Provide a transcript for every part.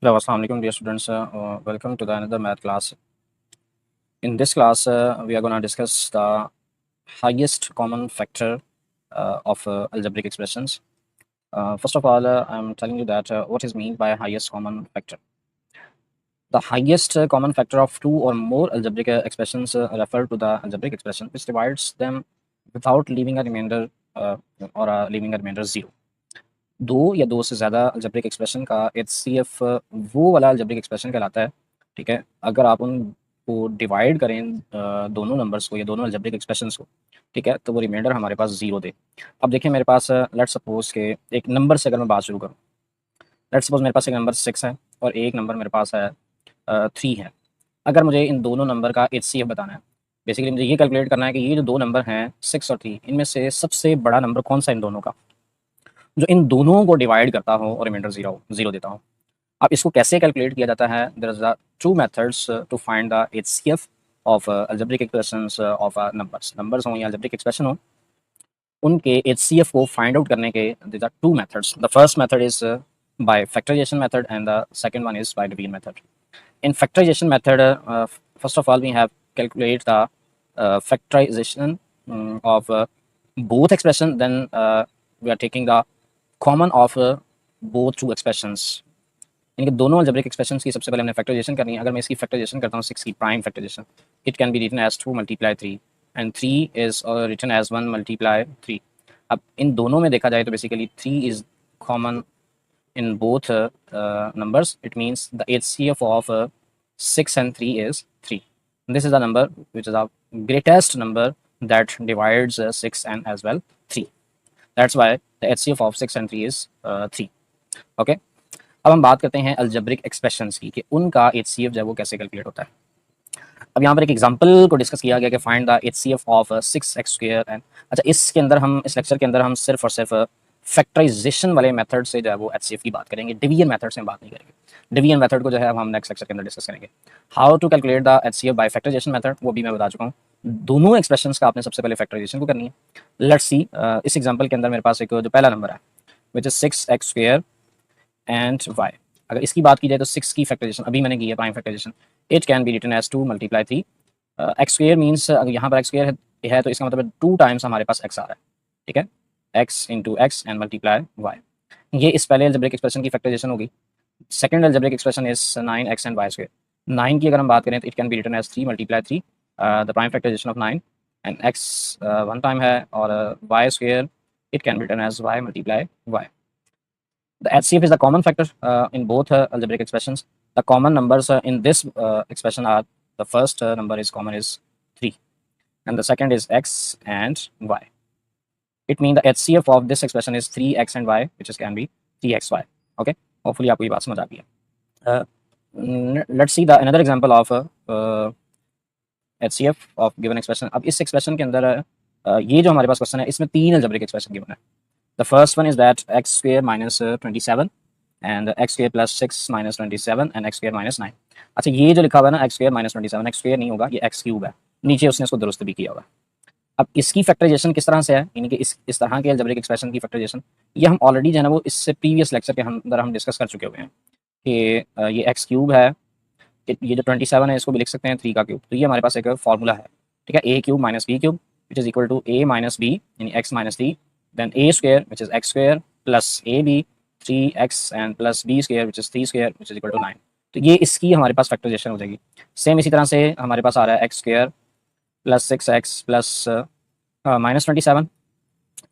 Hello, Assalamu alaikum, dear students. Welcome to the another math class. In this class, we are going to discuss the highest common factor of algebraic expressions. First of all, I'm telling you that what is meant by highest common factor. The highest common factor of two or more algebraic expressions refer to the algebraic expression which divides them without leaving a remainder or leaving a remainder zero. दो या दो से ज़्यादा algebraic expression का HCF वो वाला algebraic expression कहलाता है। ठीक है, अगर आप उनको डिवाइड करें दोनों नंबर्स को या दोनों अलजेब्रिक एक्सप्रेशंस को, ठीक है, तो वो रिमाइंडर हमारे पास ज़ीरो दे। अब देखिए मेरे पास लेट सपोज के एक नंबर से अगर मैं बात शुरू करूँ, लेट सपोज मेरे पास एक नंबर 6 है और एक नंबर मेरे पास है 3 है। अगर मुझे इन दोनों नंबर का एचसीएफ बताना है, बेसिकली मुझे ये कैलकुलेट करना है कि ये जो दो नंबर हैं 6 और 3, इनमें से सबसे बड़ा नंबर कौन सा इन दोनों का, जो इन दोनों को डिवाइड करता हो और रिमाइंडर जीरो देता हो। अब इसको कैसे कैलकुलेट किया जाता है? There is two methods to find the HCF of algebraic expressions of numbers हो या अलजेब्रिक एक्सप्रेशन हो, उनके एचसीएफ को फाइंड आउट करने के there are two methods. The first method is by factorization method and the second one is by division method. In factorization method, first of all we have calculate the factorization of both expression, then we are taking the common of both two expressions. यानी कि दोनों algebraic expressions की सबसे पहले हमने factorisation करनी है। अगर मैं इसकी फैक्टराइजेशन करता हूँ 6 की prime factorization, it can be written as 2 multiply 3 and 3 is written as 1 multiply 3। अब इन दोनों में देखा जाए तो basically 3 is common in both numbers. It means the HCF of 6 and 3 is 3. This is the number which is the greatest number that divides 6 and as well 3. That's why the HCF of 6 and 3 is 3. Okay. अब हम बात करते हैं algebraic expressions की कि उनका HCF जो है वो कैसे कैलकुलेट होता है। अब यहाँ पर एक एग्जांपल को डिस्कस किया गया कि find the HCF of 6x² and अच्छा, इसके अंदर हम इस लेक्चर के अंदर हम सिर्फ और सिर्फ फैक्टराइजेशन वाले मेथड से जो है वो एचसीएफ की बात करेंगे, डिवीजन मेथड से हम बात नहीं करेंगे। डिवीजन मेथड को जो है हम नेक्स्ट लेक्चर के अंदर डिस्कस करेंगे। How to calculate the HCF by factorization method वो भी मैं बता चुका हूँ। दोनों एक्सप्रेशंस का आपने सबसे पहले फैक्टराइजेशन को करनी है। लेट्स सी, इस एग्जांपल के अंदर मेरे पास एक जो पहला नंबर है which is 6x² and y। अगर इसकी बात की जाए तो 6 की फैक्टराइजेशन अभी मैंने की है, prime factorization. It can be written as 2 multiply 3। x² means अगर यहाँ पर x² है तो इसका मतलब 2 टाइम्स हमारे पास x आ रहा है। ठीक है, x into x and multiply y। ये इस पहले अलजेब्रिक एक्सप्रेशन की फैक्टराइजेशन होगी। Second algebraic expression is 9x and y²। 9 की अगर हम बात करें तो it can be written as 3 multiply 3, the prime factorization of 9 and x one time है और y² it can be written as y multiply y। The HCF is the common factor in both algebraic expressions. The common numbers in this expression are, the first number is common is 3 and the second is x and y. It means the HCF of this expression is 3x and y, which is can be 3xy. Okay, hopefully आपको ये बात समझ आ गई है। Let's see the another example of HCF of given expression. अब इस expression के अंदर ये जो हमारे पास क्वेश्चन है इसमें तीन algebraic expression given है। The first one is that x² minus 27 and x² plus 6 minus 27 and x² minus 9। अच्छा, ये जो लिखा हुआ है ना x² minus 27, x² नहीं होगा, ये x³ है। नीचे उसने इसको दुरुस्त भी किया हुआ है। अब इसकी फैक्टराइजेशन किस तरह से है, यानी कि इस तरह के अलजेब्रिक एक्सप्रेशन की फैक्टराइजेशन ये हम ऑलरेडी जो है ना वो इससे प्रीवियस लेक्चर के अंदर हम डिस्कस कर चुके हुए हैं कि ये x³ है, ये जो 27 है इसको भी लिख सकते हैं 3 का क्यूब। तो ये हमारे पास एक फॉर्मूला है, ठीक है, a³ minus b³ which is equal to a minus b यानी x minus 3, then a² which is x² plus ab 3x and plus b² which is 3² which is equal to 9। तो ये इसकी हमारे पास फैक्टराइजेशन हो जाएगी। सेम इसी तरह से हमारे पास आ रहा है x² plus 6x plus minus 27,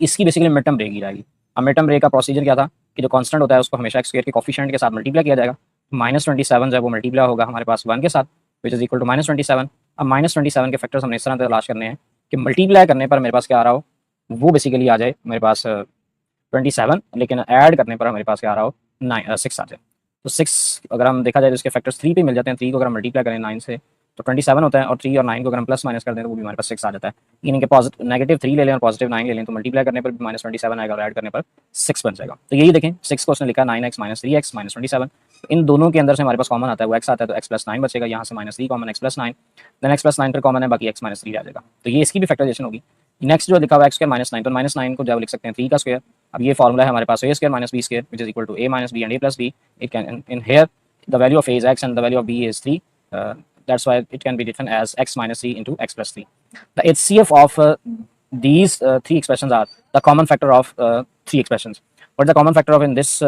इसकी बेसिकली मिड टर्म ब्रेक ही रहेगी। अब मिड टर्म ब्रेक का प्रोसीजर क्या था कि जो कांस्टेंट होता है उसको हमेशा x² के कोफिशिएंट के साथ मल्टीप्लाई किया जाएगा। माइनस 27 जो है वो मल्टीप्लाई होगा हमारे पास 1 के साथ which is equal to minus 27। अब माइनस 27 के फैक्टर्स हमने इस तरह तलाश करने हैं कि मल्टीप्लाई करने पर मेरे पास क्या आ रहा हो, वो बेसिकली आ जाए मेरे पास 27, लेकिन ऐड करने पर हमारे पास क्या आ रहा हो 6 आ जाए। तो 6 अगर हम देखा जाए तो इसके फैक्टर्स 3 पे मिल जाते हैं। 3 को अगर हम मल्टीप्लाई करें 9 से तो 27 होता है और 3 और 9 को अगर हम प्लस माइनस कर दें तो वो भी हमारे पास 6 आ जाता है। यानी कि पॉजिटिव नेगेटिव 3 ले लें और पॉजिटिव 9 ले लें तो मल्टीप्लाई करने पर भी माइनस 27 आएगा और ऐड करने पर 6 बन जाएगा। तो यही देखें 6 को उसने लिखा 9x माइनस 3x माइनस 27। तो इन दोनों के अंदर से हमारे पास कॉमन आता है वो x आता है, तो x प्लस 9 बचेगा, यहाँ से minus 3 common x plus 9, then x plus 9 पर कॉमन है, बाकी x माइनस 3 आ जाएगा। तो ये इसकी भी फैक्टराइजेशन होगी। नेक्स्ट जो लिखा हुआ है x² माइनस 9, तो माइनस 9 को जब लिख सकते हैं 3 का स्क्वायर। अब ये फॉर्मूला है हमारे पास a² minus b² which is equal to a minus b and a plus b। It can in here the value of a is x and the value of b is 3. That's why it can be written as x minus 3 into x plus 3. The HCF of these three expressions are the common factor of three expressions. What the common factor of in these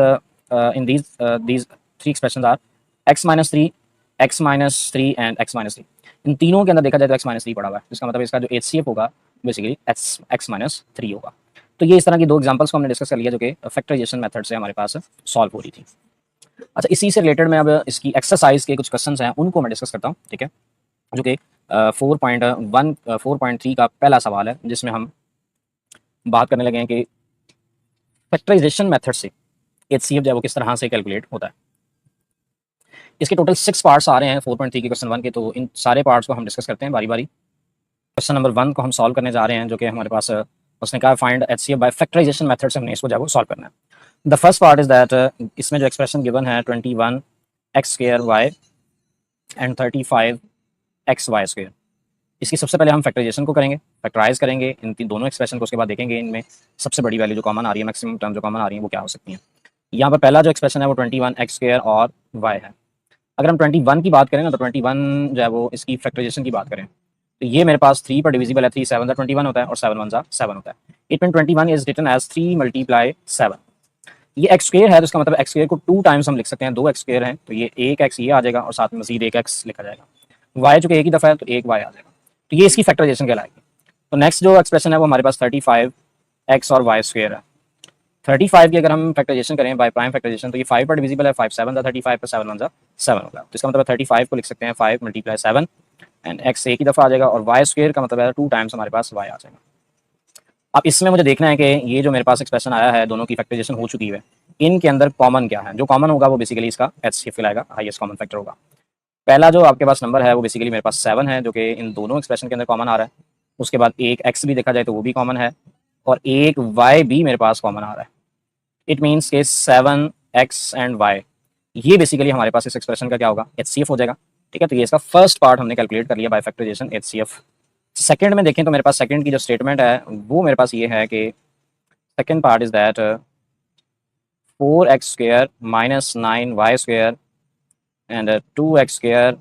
three expressions are x minus 3, x minus 3 and x minus 3. इन तीनों के अंदर देखा जाए तो x minus 3 पड़ा हुआ है, जिसका मतलब इसका जो HCF होगा बेसिकली x minus 3 होगा. तो ये इस तरह की दो एग्जांपल्स को हमने डिस्कस कर लिया जो कि फैक्टराइजेशन मेथड से हमारे पास सॉल्व हो रही थी. अच्छा, इसी से रिलेटेड मैं अब इसकी एक्सरसाइज के कुछ क्वेश्चंस हैं उनको मैं डिस्कस करता हूँ, ठीक है, जो कि 4.3 का पहला सवाल है, जिसमें हम बात करने लगे हैं कि फैक्टराइजेशन मेथड से HCF जो है वो किस तरह से कैलकुलेट होता है. इसके टोटल 6 पार्ट्स आ रहे हैं 4.3 के क्वेश्चन 1 के, तो इन सारे पार्ट्स को हम डिस्कस करते हैं बारी बारी. क्वेश्चन नंबर 1 को हम सॉल्व करने जा रहे हैं, जो कि हमारे पास उसने कहा find HCF by factorization method से हमने इसको जो है वो सॉल्व करना है. The first part is that इसमें जो एक्सप्रेशन गिवन है 21 x square y and 35 x y square, इसकी सबसे पहले हम फैक्टराइजेशन को करेंगे, फैक्टराइज करेंगे इन दोनों एक्सप्रेशन को. उसके बाद देखेंगे इनमें सबसे बड़ी वैल्यू जो कॉमन आ रही है, मैक्सिमम टर्म जो कॉमन आ रही है वो क्या हो सकती है. यहाँ पर पहला जो एक्सप्रेशन है वो 21 एक्स स्क्वायर और वाई है. अगर हम 21 की बात करें ना तो 21 जो है वो इसकी फैक्टराइजेशन की बात करें तो ये मेरे पास 3 पर डिविजिबल है. 3 7 21 होता है और 7 1 7 होता है. It mean 21 is written as 3 multiply 7. ये एक्स स्क्वायर है तो इसका मतलब एक्स स्क्वायर को 2 टाइम्स हम लिख सकते हैं. 2 एक्स स्क्वायर है तो ये एक एक्स ये आ जाएगा और साथ में मजीद एक एक्स लिखा जाएगा. वाई जो कि एक ही दफ़ा है तो एक वाई आ जाएगा. तो ये इसकी फैक्टराइजेशन कहलाएगी. तो नेक्स्ट जो एक्सप्रेशन है वो हमारे पास 35 एक्स और वाई स्क्वायर है. 35 की अगर हम फैक्टराइजेशन करें बाय प्राइम फैक्टराइजेशन तो ये 5 पर डिविजिबल है. 5 7 35 पर 7 1 7 होगा. तो इसका मतलब 35 को लिख सकते हैं 5 मल्टीप्लाई 7 एंड एक्स एक ही दफ़ा आ जाएगा और वाई स्क्वायर का मतलब है 2 टाइम्स हमारे पास वाई आ जाएगा. अब इसमें मुझे देखना है कि ये जो मेरे पास एक्सप्रेशन आया है दोनों की फैक्टराइजेशन हो चुकी है, इनके अंदर कॉमन क्या है. जो कॉमन होगा वो बेसिकली इसका HCF कहलाएगा, हाईएस्ट कॉमन फैक्टर होगा. पहला जो आपके पास नंबर है वो बेसिकली मेरे पास 7 है, जो कि इन दोनों एक्सप्रेशन के अंदर कॉमन आ रहा है. उसके बाद एक x भी देखा जाए तो वो भी कॉमन है और एक y भी मेरे पास कॉमन आ रहा है. इट मीन्स के 7x एंड y ये बेसिकली हमारे पास इस एक्सप्रेशन का क्या होगा, HCF हो जाएगा. ठीक है, तो ये इसका फर्स्ट पार्ट हमने कैलकुलेट कर लिया बाय फैक्टराइजेशन HCF. सेकंड में देखें तो मेरे पास सेकंड की जो स्टेटमेंट है वो मेरे पास ये है कि second part is that 4x square minus 9y square and 2x square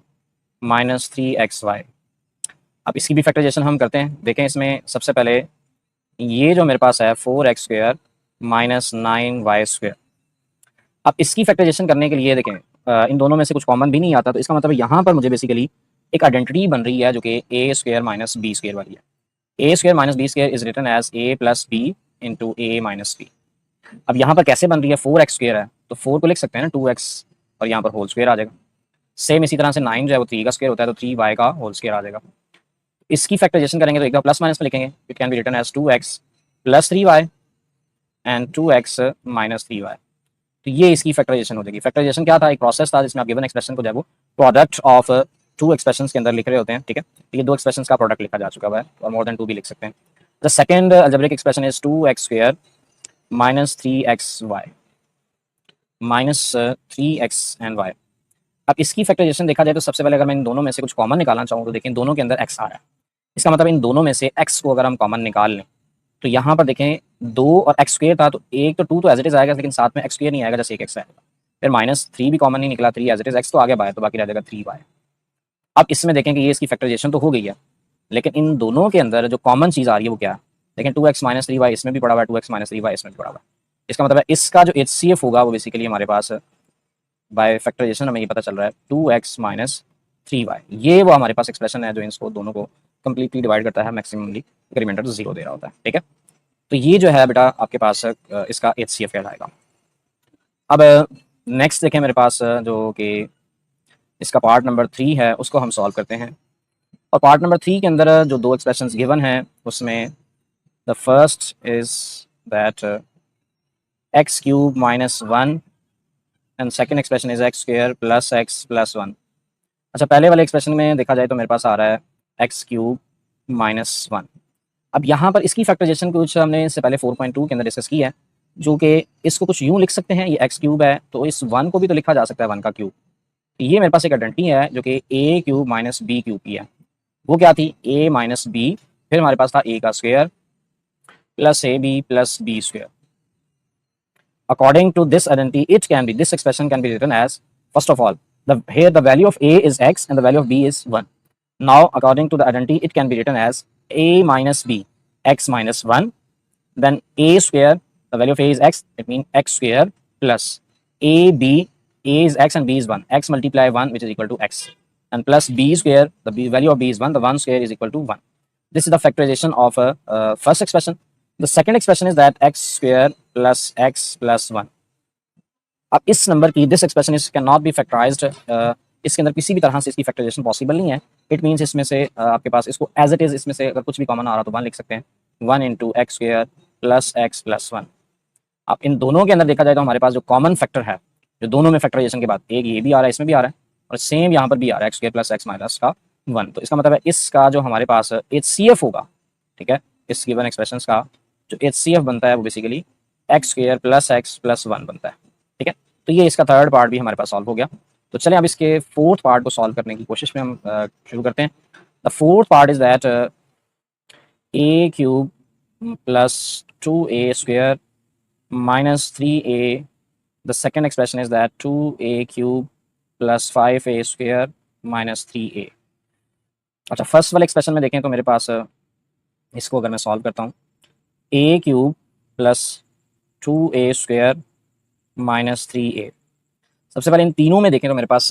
minus 3xy. अब इसकी भी फैक्टराइजेशन हम करते हैं. देखें इसमें सबसे पहले ये जो मेरे पास है 4x square minus 9y square. अब इसकी फैक्टराइजेशन करने के लिए देखें इन दोनों में से कुछ कॉमन भी नहीं आता, तो इसका मतलब यहाँ पर मुझे बेसिकली एक आइडेंटिटी बन रही है जो कि a square minus b square वाली है. A square minus b square is written as a plus b into a minus b. अब यहाँ पर कैसे बन रही है, 4x स्क्वायर है तो 4 को लिख सकते हैं ना 2x और यहाँ पर होल स्क्वायर आ जाएगा. सेम इसी तरह से 9 जो है वो 3 का स्क्वायर होता है तो 3y का होल स्क्वायर आ जाएगा. इसकी फैक्टराइजेशन करेंगे तो एक बार प्लस माइनस में लिखेंगे. It can be written as 2x plus 3y and 2x minus 3y. तो ये इसकी फैक्टराइजेशन हो जाएगी. फैक्टराइजेशन क्या था, एक प्रोसेस था जिसमें आप गिवन एक्सप्रेशन को जो है वो प्रोडक्ट ऑफ 2 एक्सप्रेशंस के अंदर लिख रहे होते हैं. ठीक है, तो ये 2 एक्सप्रेशंस का प्रोडक्ट लिखा जा चुका है और मोर देन 2 भी लिख सकते हैं. The second algebraic expression is 2x square minus 3xy minus 3x and y. अब इसकी फैक्टराइजेशन देखा जाए तो सबसे पहले अगर मैं इन दोनों में से कुछ कॉमन निकालना चाहूँ तो देखें दोनों के अंदर x आ रहा है. इसका मतलब इन दोनों में से x को अगर हम कॉमन निकाल लें तो यहाँ पर देखें 2 और x स्क्वायर था तो एक तो 2 तो एज इट इज आएगा लेकिन साथ में x स्क्वायर नहीं आएगा, जैसे एक x आएगा. फिर माइनस 3 भी कॉमन नहीं निकला, 3 एज इट इज, x तो आगे बाय तो बाकी रह जाएगा 3y. अब इसमें देखें कि ये इसकी फैक्टराइजेशन तो हो गई है लेकिन इन दोनों के अंदर जो कॉमन चीज़ आ रही है वो क्या है. लेकिन 2x माइनस 3y इसमें भी पड़ा हुआ है, 2x माइनस 3y इसमें भी पड़ा हुआ है. इसका मतलब है इसका जो HCF होगा वो बेसिकली हमारे पास बाय फैक्टराइजेशन हमें ये पता चल रहा है 2x माइनस 3y. ये वो हमारे पास एक्सप्रेशन है जो इसको दोनों को कंप्लीटली डिवाइड करता है, मैक्सिममली रिमाइंडर 0 दे रहा होता है. ठीक है, तो ये जो है बेटा आपके पास इसका HCF कहलाएगा. अब नेक्स्ट देखें मेरे पास जो कि इसका पार्ट नंबर 3 है उसको हम सॉल्व करते हैं. और पार्ट नंबर 3 के अंदर जो 2 एक्सप्रेशंस गिवन हैं उसमें the first is that x cube minus 1 and second expression is x square plus x plus 1. अच्छा, पहले वाले एक्सप्रेशन में देखा जाए तो मेरे पास आ रहा है एक्स क्यूब माइनस 1. अब यहाँ पर इसकी फैक्टराइजेशन कुछ हमने इससे पहले 4.2 के अंदर डिस्कस की है, जो कि इसको कुछ यूँ लिख सकते हैं, ये एक्स क्यूब है तो इस 1 को भी तो लिखा जा सकता है 1 का क्यूब. ये मेरे पास एक आइडेंटिटी है जो कि ए क्यूब माइनस बी क्यूब की है. वो क्या थी, ए माइनस बी, फिर हमारे पास था ए का square plus A B plus B square. According to this identity, it can be, this expression can be written as First of all, here the value of a is x and the value of b is 1. Now, according to the identity, it can be written as a minus b, x minus 1. Then a square, the value of a is x, it means x square plus a b, a is x and b is 1, x multiply 1, which is equal to x, and plus b square, the value of b is 1, the 1 square is equal to 1. This is the factorization of a first expression. The second expression is that x square plus x plus 1. अब इस number की this expression is can not be factorised, इसके अंदर किसी भी तरह से इसकी फैक्टराइजेशन पॉसिबल नहीं है. इट मीन्स इसमें से आपके पास इसको एज इट इज, इसमें से अगर कुछ भी कॉमन आ रहा तो 1 लिख सकते हैं, 1 into x square plus x plus 1. अब इन दोनों के अंदर देखा जाए तो हमारे पास जो कॉमन फैक्टर है, जो दोनों में फैक्टराइजेशन के बाद एक ये भी आ रहा है, इसमें भी आ रहा है, और सेम यहाँ पर भी आ रहा है, x square plus x minus का 1. तो इसका मतलब है इसका जो हमारे पास HCF होगा, ठीक है, इस गिवन एक्सप्रेशन का जो HCF बनता है वो basically x square plus x plus 1 बनता है. ठीक है, तो ये इसका थर्ड पार्ट भी हमारे पास सॉल्व हो गया. तो चलें अब इसके फोर्थ पार्ट को सॉल्व करने की कोशिश में हम शुरू करते हैं. The fourth part is that A cube plus 2a square minus 3a. The second expression is that 2a cube plus 5a square minus 3a. अच्छा, फर्स्ट वाले एक्सप्रेशन में देखें तो मेरे पास इसको अगर मैं सॉल्व करता हूँ, a cube plus 2a square minus 3a. सबसे पहले इन तीनों में देखें तो मेरे पास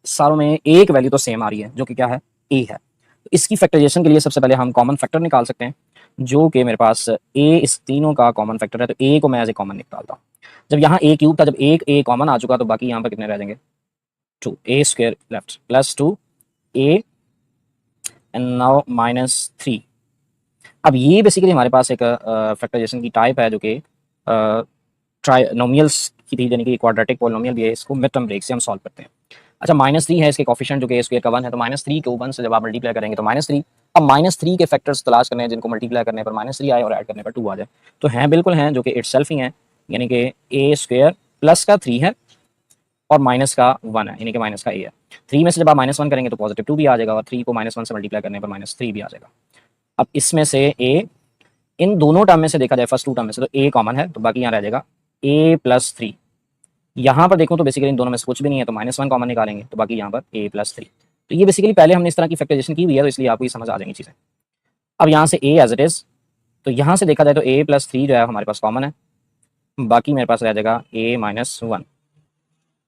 सारों में एक वैल्यू तो सेम आ रही है, जो कि क्या है, a है. तो इसकी फैक्टराइजेशन के लिए सबसे पहले हम कॉमन फैक्टर निकाल सकते हैं, जो कि मेरे पास a इस तीनों का कॉमन फैक्टर है. तो a को मैं एज ए कॉमन निकालता हूँ. जब यहाँ a क्यूब था, जब एक a कॉमन आ चुका तो बाकी यहाँ पर कितने रह जाएंगे, 2 a square left plus 2a and now minus 3. अब ये बेसिकली हमारे पास एक फैक्टराइजेशन की टाइप है जो कि ट्राइनोमियल्स की थी, यानी कि क्वाड्रेटिक पॉलिनोमियल भी है. इसको मिड टर्म ब्रेक से हम सॉल्व करते हैं. अच्छा, -3 है इसके कोफिशिएंट जो कि a स्क्वायर का 1 है, तो -3 को 1 से जब आप मल्टीप्लाई करेंगे तो -3. अब -3 के फैक्टर्स तलाश करने हैं जिनको मल्टीप्लाई करने पर -3 आए और ऐड करने पर 2 आ जाए. तो हैं बिल्कुल हैं जो कि इटसेल्फ ही हैं, यानी कि a स्क्वायर प्लस का 3 है और माइनस का 1 है, यानी कि माइनस का a है. 3 में से जब आप -1 करेंगे तो पॉजिटिव 2 भी आ जाएगा और 3 को -1 से मल्टीप्लाई करने पर -3 भी आ जाएगा. अब इसमें से a, इन दोनों टर्म में से देखा जाए, फर्स्ट 2 टर्म में से, तो a कॉमन है तो बाकी यहाँ रह जाएगा a प्लस 3. यहाँ पर देखो तो बेसिकली इन दोनों में से कुछ भी नहीं है, तो -1 कॉमन निकालेंगे तो बाकी यहाँ पर a प्लस 3. तो ये बेसिकली पहले हमने इस तरह की फैक्टराइजेशन की हुई है, तो इसलिए आपको ये समझ आ जाएंगी चीज़ें. अब यहाँ से a एज इट इज़, तो यहाँ से देखा जाए तो a प्लस 3 जो है हमारे पास कॉमन है, बाकी मेरे पास रह जाएगा a माइनस 1.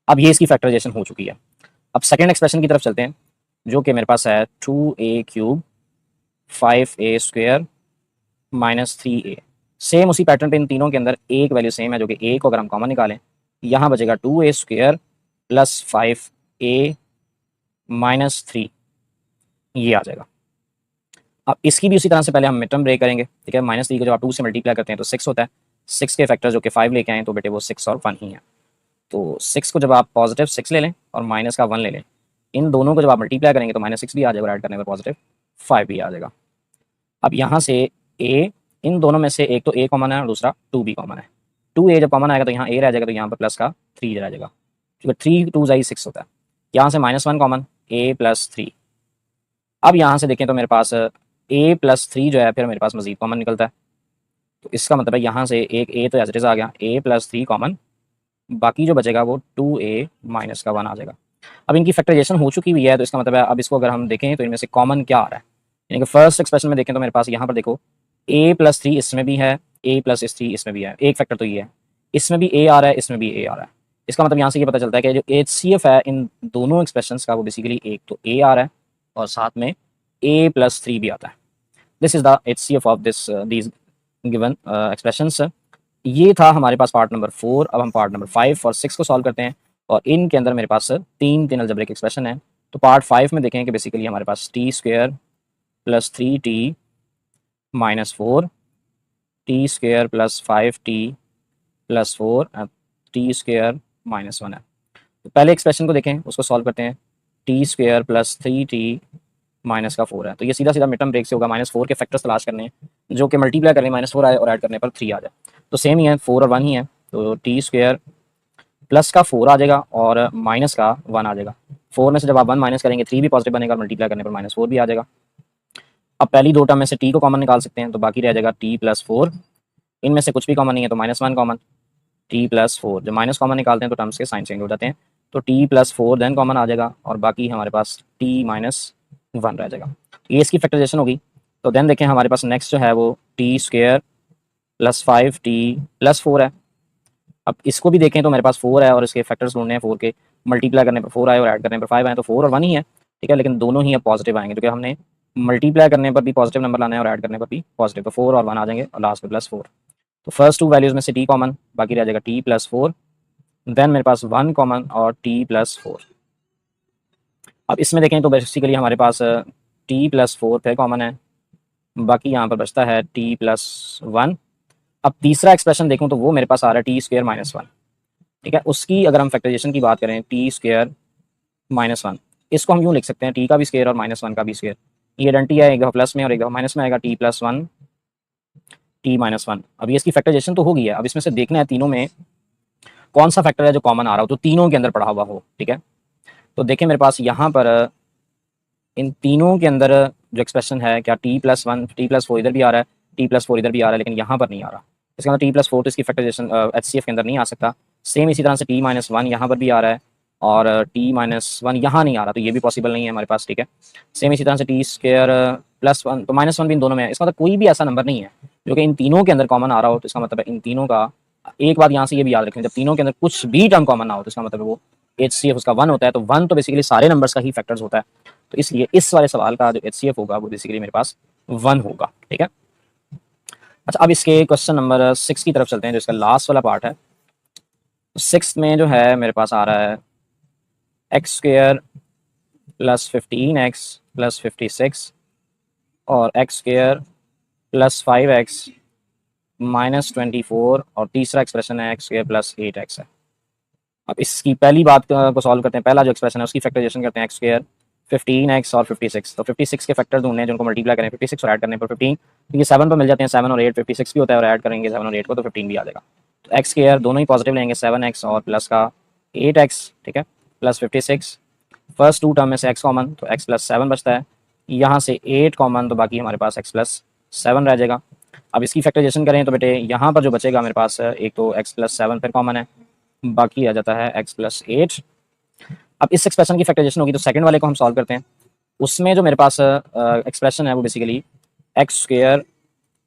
अब ये इसकी फैक्टराइजेशन हो चुकी है. अब सेकेंड एक्सप्रेशन की तरफ चलते हैं, जो कि मेरे पास है 2a cube 5a square minus 3a. Same उसी पैटर्न पे इन तीनों के अंदर एक वैल्यू सेम है, जो कि a को अगर हम कॉमन निकालें, यहाँ बचेगा 2a square plus 5a minus 3, ये आ जाएगा. अब इसकी भी उसी तरह से पहले हम मिड टर्म ब्रेक करेंगे. ठीक है, -3 को जब आप 2 से मल्टीप्लाई करते हैं तो 6 होता है. 6 के फैक्टर जो कि 5 लेके आए तो बेटे वो 6 और 1 ही है. तो 6 को जब आप पॉजिटिव 6 ले लें और माइनस का 1 ले लें, इन दोनों को जब आप मल्टीप्लाई करेंगे तो -6 भी आ जाएगा और ऐड करने पर पॉजिटिव 5 भी आ जाएगा. अब यहाँ से a, इन दोनों में से एक तो a कॉमन है और दूसरा 2 भी कॉमन है. 2a जब कॉमन आएगा तो यहाँ a रह जाएगा, तो यहाँ पर प्लस का 3 रह जाएगा, क्योंकि 3 2 6 होता है. यहाँ से -1 कॉमन, a प्लस 3. अब यहाँ से देखें तो मेरे पास a प्लस 3 जो है फिर मेरे पास मजीद कॉमन निकलता है. तो इसका मतलब है यहाँ से एक a तो एज इट इज़ आ गया, a प्लस 3 कॉमन, बाकी जो बचेगा वो 2a माइनस का 1 आ जाएगा. अब इनकी फैक्टराइजेशन हो चुकी हुई है, तो इसका मतलब है अब इसको अगर हम देखें तो इनमें से कॉमन क्या आ रहा है, यानी कि फर्स्ट एक्सप्रेशन में देखें तो मेरे पास यहाँ पर देखो a प्लस 3 इसमें भी है, a प्लस 3 इसमें भी है, एक फैक्टर तो ये है, इसमें भी a आ रहा है, इसमें भी a आ रहा है. इसका मतलब यहाँ से ये पता चलता है कि जो HCF है इन दोनों एक्सप्रेशंस का, वो बेसिकली एक तो a आ रहा है और साथ में a प्लस 3 भी आता है. This is the HCF of these given expressions. ये था हमारे पास पार्ट नंबर 4. अब हम पार्ट नंबर 5 और 6 को सॉल्व करते हैं, और इनके अंदर मेरे पास तीन अलजेब्रिक एक्सप्रेशन है. तो पार्ट 5 में देखें कि बेसिकली हमारे पास t square plus 3t minus 4, T square plus 5t plus 4 T square minus 1 है. तो पहले एक्सप्रेशन को देखें, उसको सॉल्व करते हैं. T square plus 3t minus का 4 है, तो ये सीधा सीधा मिड टर्म ब्रेक से होगा. -4 के फैक्टर्स तलाश करने हैं जो कि मल्टीप्लाई करने -4 आए और ऐड करने पर 3 आ जाए. तो सेम ही है, 4 और 1 ही है, तो टी स्क्वायर प्लस का 4 आ जाएगा और माइनस का 1 आ जाएगा. 4 में से जब आप 1 माइनस करेंगे 3 भी पॉजिटिव बनेगा और मल्टीप्लाई करने पर -4 भी आ जाएगा. अब पहली दो टर्म में से t को कॉमन निकाल सकते हैं, तो बाकी रह जाएगा t प्लस 4. इनमें से कुछ भी कॉमन नहीं है तो -1 कॉमन, t प्लस 4. जब माइनस कॉमन निकालते हैं तो टर्म्स के साइन चेंज हो जाते हैं. तो t plus four then common आ जाएगा और बाकी हमारे पास टी माइनस वन रह जाएगा। ये इसकी फैक्टराइजेशन होगी। तो देन देखें हमारे पास नेक्स्ट जो है वो T square plus five T plus four है। अब इसको भी देखें तो मेरे पास फोर है और इसके फैक्टर्स ढूंढने हैं, फोर के मल्टीप्लाई करने पर फोर आए और ऐड करने पर फाइव आए, तो फोर और वन ही है, ठीक है। लेकिन दोनों ही अब पॉजिटिव आएंगे क्योंकि हमने मल्टीप्लाई करने पर भी पॉजिटिव नंबर लाना है और ऐड करने पर भी पॉजिटिव, तो फोर और वन आ जाएंगे और लास्ट में प्लस फोर। तो फर्स्ट टू वैल्यूज में से टी कॉमन, बाकी रह जाएगा टी प्लस फोर, देन मेरे पास वन कॉमन और टी प्लस फोर। अब इसमें देखें तो बेसिकली हमारे पास टी प्लस फोर फिर कॉमन है, बाकी यहाँ पर बचता है टी प्लस वन। अब तीसरा एक्सप्रेशन देखूँ तो वो मेरे पास आ रहा है टी स्क्वेयर माइनस वन, ठीक है। उसकी अगर हम फैक्टराइजेशन की बात करें टी स्क्वेयर माइनस वन, इसको हम यूँ लिख सकते हैं टी का भी स्क्वेयर और माइनस वन का भी स्क्वेयर। ये आइडेंटिटी है, एक दफ़ा प्लस में और एक दफ़ा माइनस में आएगा, T plus one T minus one. अब ये इसकी फैक्टराइजेशन तो हो गई है। अब इसमें से देखना है तीनों में कौन सा फैक्टर है जो कॉमन आ रहा हो, तो तीनों के अंदर पढ़ा हुआ हो, ठीक है। तो देखें मेरे पास यहाँ पर इन तीनों के अंदर जो एक्सप्रेशन है, क्या T plus one T plus four इधर भी आ रहा है, टी प्लस फोर इधर भी आ रहा है, लेकिन यहाँ पर नहीं आ रहा। इसके अंदर टी प्लस फोर तो इसकी फैक्टराइजेशन HCF के अंदर नहीं आ सकता। सेम इसी तरह से टी माइनस वन यहाँ पर भी आ रहा है और टी माइनस वन यहाँ नहीं आ रहा, तो ये भी पॉसिबल नहीं है हमारे पास, ठीक है। सेम इसी तरह से टी स्क्वेयर प्लस वन, तो माइनस वन भी इन दोनों में है। इसका मतलब कोई भी ऐसा नंबर नहीं है जो कि इन तीनों के अंदर कॉमन आ रहा हो, तो इसका मतलब है इन तीनों का, एक बात यहाँ से ये भी याद रखें, जब तीनों के अंदर कुछ भी टर्म कॉमन ना हो तो इसका मतलब है वो HCF उसका वन होता है। तो वन तो बेसिकली सारे नंबर्स का ही फैक्टर्स होता है, तो इसलिए इस वाले सवाल का जो HCF होगा वो बेसिकली मेरे पास वन होगा, ठीक है। अच्छा, अब इसके क्वेश्चन नंबर 6 की तरफ चलते हैं जो इसका लास्ट वाला पार्ट है। तो 6 में जो है मेरे पास आ रहा है x square plus 15x plus 56 और x square plus 5x minus 24 और तीसरा एक्सप्रेशन है एक्स स्क्वेयर प्लस 8x है। अब इसकी पहली बात को सॉल्व करते हैं, पहला जो एक्सप्रेशन है उसकी फैक्टराइजेशन करते हैं एक्स स्क्वेयर 15x और 56। तो 56 के फैक्टर ढूंढने हैं जिनको मल्टीप्लाई करें 56 और ऐड करने पर 15, क्योंकि 7 पर मिल जाते हैं, 7 और 8 56 भी होता है और ऐड करेंगे 7 और 8 को तो 15 भी आ जाएगा। तो एक्स स्क्वेयर दोनों ही पॉजिटिव लेंगे, 7x और प्लस का 8x, ठीक है, प्लस 56। फर्स्ट टू टर्म में से x कॉमन तो x प्लस 7 बचता है, यहाँ से 8 कॉमन तो बाकी हमारे पास x प्लस 7 रह जाएगा। अब इसकी फैक्टराइजेशन करें तो बेटे यहाँ पर जो बचेगा मेरे पास एक तो x प्लस 7 फिर कॉमन है, बाकी आ जाता है x प्लस 8। अब इस एक्सप्रेशन की फैक्टराइजेशन होगी तो सेकंड वाले को हम सॉल्व करते हैं। उसमें जो मेरे पास एक्सप्रेशन है वो बेसिकली एक्स स्क्वेयर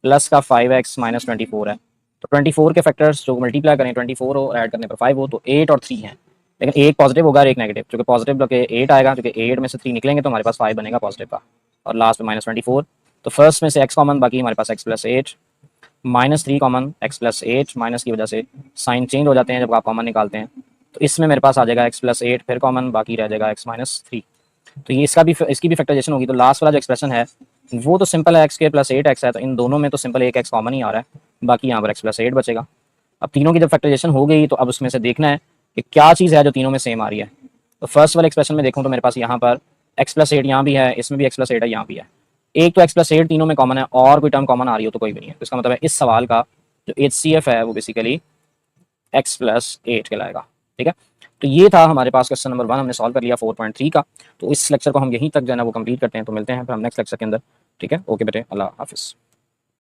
प्लस का 5x माइनस 24 है। तो 24 के फैक्टर्स जो मल्टीप्लाई करें 24 हो ऐड करने पर 5 हो तो 8 और 3 है, लेकिन एक पॉजिटिव होगा और एक नेगेटिव, क्योंकि पॉजिटिव के 8 आएगा, क्योंकि 8 में से 3 निकलेंगे तो हमारे पास 5 बनेगा पॉजिटिव का, और लास्ट में माइनस 24। तो फर्स्ट में से x कॉमन, बाकी हमारे पास x plus 8 minus 3 common, x plus 8 minus की वजह से साइन चेंज हो जाते हैं जब आप कॉमन निकालते हैं। तो इसमें मेरे पास आ जाएगा x प्लस 8 फिर कॉमन, बाकी रह जाएगा x माइनस 3। तो ये इसकी भी फैक्टराइजेशन होगी। तो लास्ट वाला जो एक्सप्रेशन है वो तो सिंपल है, एक्स के प्लस 8x है, तो इन दोनों में तो सिंपल एक x कॉमन ही आ रहा है, बाकी यहाँ पर x प्लस 8 बचेगा। अब तीनों की जब फैक्टराइजेशन हो गई तो अब उसमें से देखना है कि क्या चीज़ है जो तीनों में सेम आ रही है। तो फर्स्ट वाले एक्सप्रेशन में देखूँ तो मेरे पास यहाँ पर x प्लस 8 यहाँ भी है, इसमें भी x प्लस 8 है, यहाँ भी है। एक तो x प्लस 8 तीनों में कॉमन है और कोई टर्म कॉमन आ रही हो तो कोई भी नहीं है, तो इसका मतलब है इस सवाल का जो HCF है वो बेसिकली x प्लस 8 कहलाएगा, ठीक है। तो ये था हमारे पास क्वेश्चन नंबर 1, हमने सॉल्व कर लिया 4.3 का। तो इस लेक्चर को हम यहीं तक जो है ना वो कंप्लीट करते हैं, तो मिलते हैं फिर हम नेक्स्ट लेक्चर के अंदर, ठीक है। ओके बेटे, अल्लाह हाफिज़।